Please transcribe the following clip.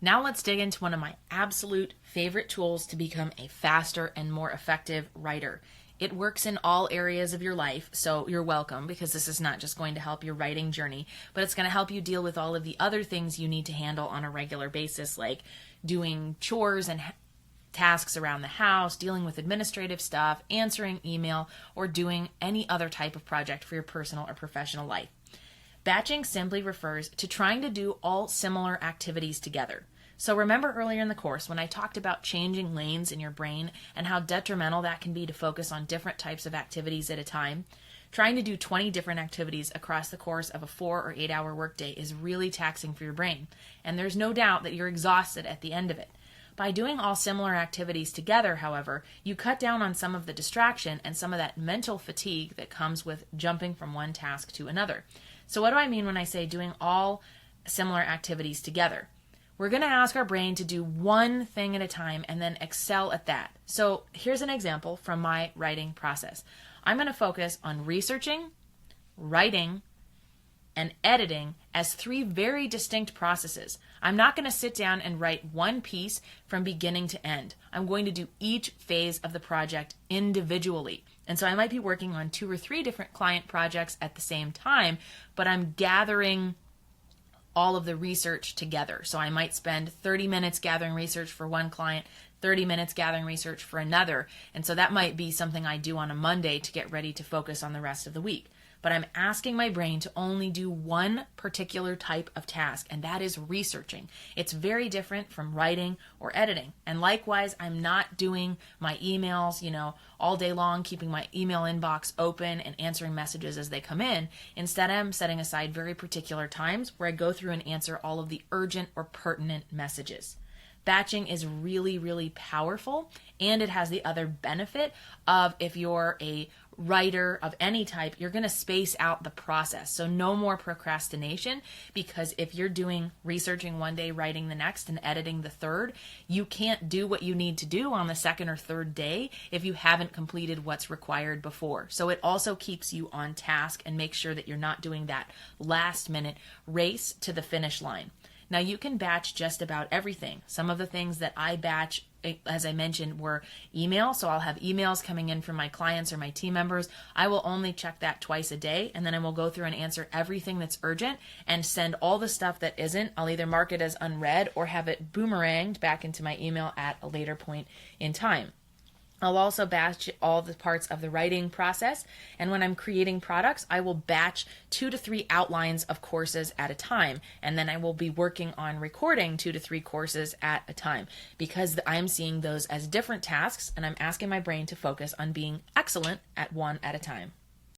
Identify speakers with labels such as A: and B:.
A: Now let's dig into one of my absolute favorite tools to become a faster and more effective writer. It works in all areas of your life, so you're welcome, because this is not just going to help your writing journey, but it's going to help you deal with all of the other things you need to handle on a regular basis, like doing chores and tasks around the house, dealing with administrative stuff, answering email, or doing any other type of project for your personal or professional life. Batching simply refers to trying to do all similar activities together. So remember earlier in the course when I talked about changing lanes in your brain and how detrimental that can be to focus on different types of activities at a time? Trying to do 20 different activities across the course of a 4 or 8 hour workday is really taxing for your brain, and there's no doubt that you're exhausted at the end of it. By doing all similar activities together, however, you cut down on some of the distraction and some of that mental fatigue that comes with jumping from one task to another. So what do I mean when I say doing all similar activities together? We're going to ask our brain to do one thing at a time and then excel at that. So here's an example from my writing process. I'm going to focus on researching, writing, and editing as 3 very distinct processes. I'm not going to sit down and write one piece from beginning to end. I'm going to do each phase of the project individually. And so I might be working on 2 or 3 different client projects at the same time, but I'm gathering all of the research together. So I might spend 30 minutes gathering research for one client, 30 minutes gathering research for another. And so that might be something I do on a Monday to get ready to focus on the rest of the week. But I'm asking my brain to only do one particular type of task, and that is researching. It's very different from writing or editing. And likewise, I'm not doing my emails, all day long, keeping my email inbox open and answering messages as they come in. Instead, I'm setting aside very particular times where I go through and answer all of the urgent or pertinent messages. Batching is really, really powerful, and it has the other benefit of if you're a writer of any type, you're going to space out the process. So no more procrastination, because if you're doing researching one day, writing the next, and editing the third, you can't do what you need to do on the second or third day if you haven't completed what's required before. So it also keeps you on task and makes sure that you're not doing that last minute race to the finish line. Now, you can batch just about everything. Some of the things that I batch, as I mentioned, were email. So I'll have emails coming in from my clients or my team members. I will only check that twice a day, and then I will go through and answer everything that's urgent and send all the stuff that isn't. I'll either mark it as unread or have it boomeranged back into my email at a later point in time. I'll also batch all the parts of the writing process, and when I'm creating products, I will batch 2 to 3 outlines of courses at a time, and then I will be working on recording 2 to 3 courses at a time, because I'm seeing those as different tasks, and I'm asking my brain to focus on being excellent at one at a time.